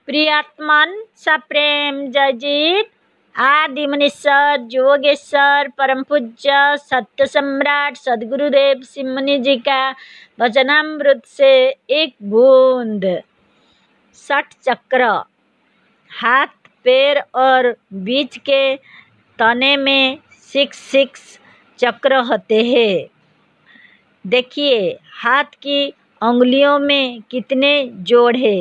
प्रियात्मन सप्रेम जयजीत आदि मुनीश्वर योगेश्वर परम पूज्य सत्य सम्राट सदगुरुदेव सिमनी जी का वचनामृत से एक बूंद। 60 चक्र हाथ पैर और बीच के तने में 6 चक्र होते हैं। देखिए हाथ की उंगलियों में कितने जोड़ है,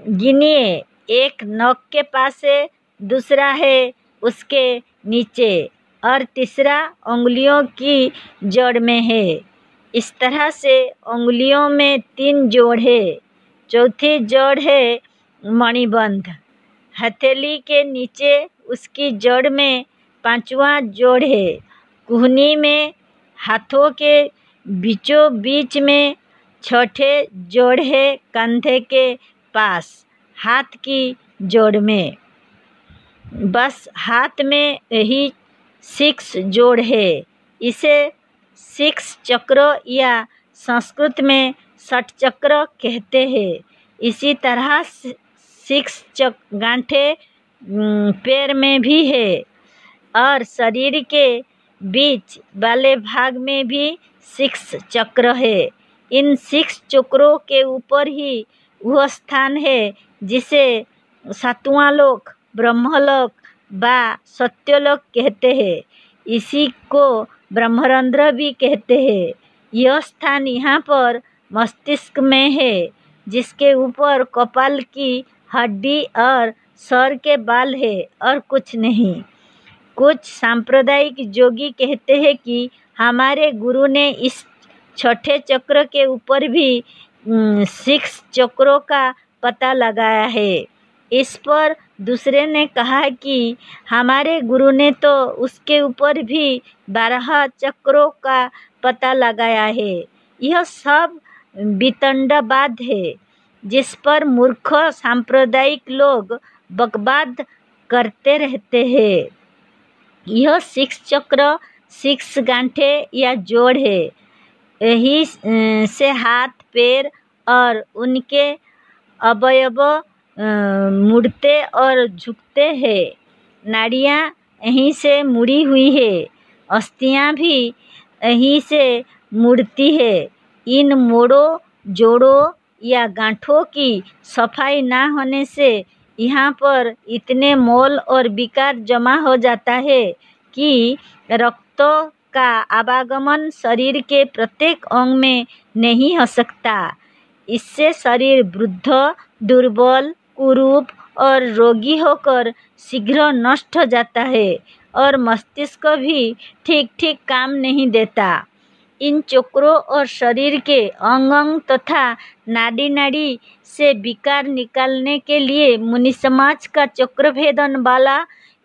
गिनिए। एक नख के पास है, दूसरा है उसके नीचे और तीसरा उंगलियों की जड़ में है। इस तरह से उंगलियों में 3 जोड़ है। चौथी जोड़ है मणिबंध। हथेली के नीचे उसकी जड़ में 5वां जोड़ है। कुहनी में हाथों के बीचों बीच में 6ठे जोड़ है। कंधे के पास हाथ की जोड़ में बस हाथ में यही 6 जोड़ है। इसे 6 चक्र या संस्कृत में 60 चक्र कहते हैं। इसी तरह 6 गांठे पैर में भी है और शरीर के बीच वाले भाग में भी 6 चक्र है। इन 6 चक्रों के ऊपर ही वह स्थान है जिसे 7वां लोक ब्रह्मलोक व सत्यलोक कहते हैं। इसी को ब्रह्मरंध्र भी कहते हैं। यह स्थान यहाँ पर मस्तिष्क में है, जिसके ऊपर कपाल की हड्डी और सर के बाल है और कुछ नहीं। कुछ सांप्रदायिक योगी कहते हैं कि हमारे गुरु ने इस 6ठे चक्र के ऊपर भी 6 चक्रों का पता लगाया है। इस पर दूसरे ने कहा कि हमारे गुरु ने तो उसके ऊपर भी 12 चक्रों का पता लगाया है। यह सब वितंडवाद है, जिस पर मूर्ख सांप्रदायिक लोग बकवाद करते रहते हैं। यह 6 चक्र 6 गांठे या जोड़ है। यही से हाथ पैर और उनके अवयव मुड़ते और झुकते हैं। नाड़ियाँ यहीं से मुड़ी हुई है। अस्थियाँ भी यहीं से मुड़ती है। इन मोड़ों जोड़ों या गांठों की सफाई ना होने से यहाँ पर इतने मोल और विकार जमा हो जाता है कि रक्त का आवागमन शरीर के प्रत्येक अंग में नहीं हो सकता। इससे शरीर वृद्ध, दुर्बल, कुरूप और रोगी होकर शीघ्र नष्ट हो जाता है और मस्तिष्क भी ठीक ठीक काम नहीं देता। इन चक्रों और शरीर के अंग अंग तथा नाड़ी नाड़ी से विकार निकालने के लिए मुनि समाज का चक्र भेदन वाला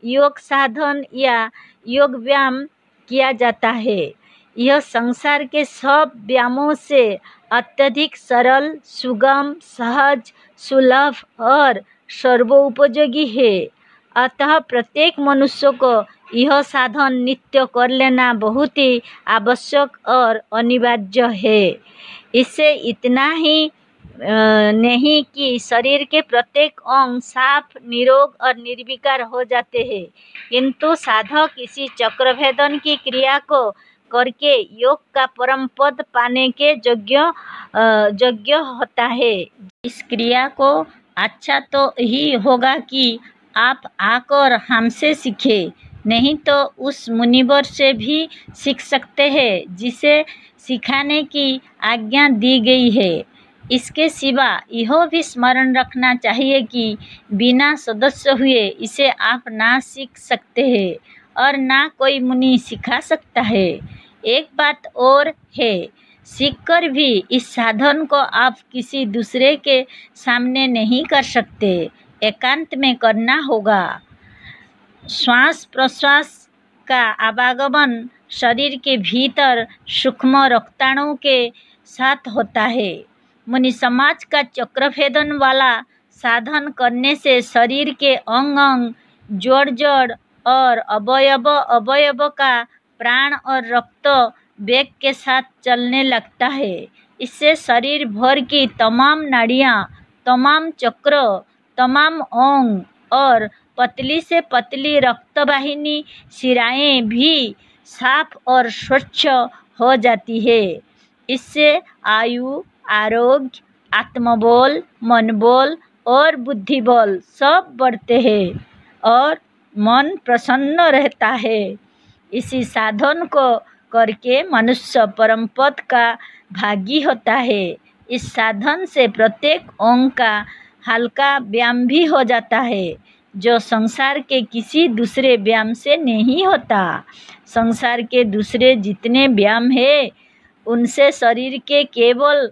योग साधन या योग व्यायाम किया जाता है। यह संसार के सब व्यायामों से अत्यधिक सरल, सुगम, सहज, सुलभ और सर्वोपयोगी है। अतः प्रत्येक मनुष्य को यह साधन नित्य कर लेना बहुत ही आवश्यक और अनिवार्य है। इससे इतना ही नहीं कि शरीर के प्रत्येक अंग साफ, निरोग और निर्विकार हो जाते हैं, किंतु साधक इसी चक्रभेदन की क्रिया को करके योग का परम पद पाने के योग्य होता है। इस क्रिया को अच्छा तो ही होगा कि आप आकर हमसे सीखे, नहीं तो उस मुनिवर से भी सीख सकते हैं जिसे सिखाने की आज्ञा दी गई है। इसके सिवा यह भी स्मरण रखना चाहिए कि बिना सदस्य हुए इसे आप ना सीख सकते हैं और ना कोई मुनि सिखा सकता है। एक बात और है, सीखकर भी इस साधन को आप किसी दूसरे के सामने नहीं कर सकते, एकांत में करना होगा। श्वास प्रश्वास का आवागमन शरीर के भीतर सूक्ष्म रक्ताणुओं के साथ होता है। मुनि समाज का चक्रभेदन वाला साधन करने से शरीर के अंग अंग, जोड़ जोड़ और अवयव का प्राण और रक्त वेग के साथ चलने लगता है। इससे शरीर भर की तमाम नाड़ियाँ, तमाम चक्र तमाम अंग और पतली से पतली रक्तवाहिनी शिराएं भी साफ और स्वच्छ हो जाती है। इससे आयु, आरोग्य, आत्मबल, मनोबल और बुद्धिबल सब बढ़ते हैं और मन प्रसन्न रहता है। इसी साधन को करके मनुष्य परम पद का भागी होता है। इस साधन से प्रत्येक अंग का हल्का व्यायाम भी हो जाता है, जो संसार के किसी दूसरे व्यायाम से नहीं होता। संसार के दूसरे जितने व्यायाम है उनसे शरीर के केवल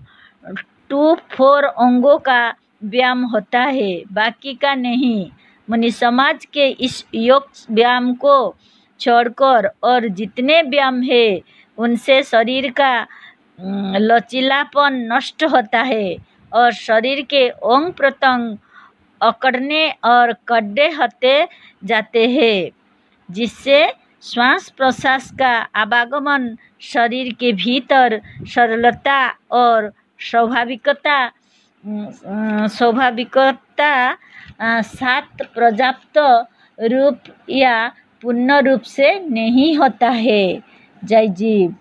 2-4 अंगों का व्यायाम होता है, बाकी का नहीं। मुनि समाज के इस योग व्यायाम को छोड़कर और जितने व्यायाम है उनसे शरीर का लचीलापन नष्ट होता है और शरीर के अंग प्रत्यंग अकड़ने और कड्डे होते जाते हैं, जिससे श्वास प्रश्वास का आवागमन शरीर के भीतर सरलता और स्वाभाविकता साथ पर्याप्त रूप या पूर्ण रूप से नहीं होता है। जय जीव।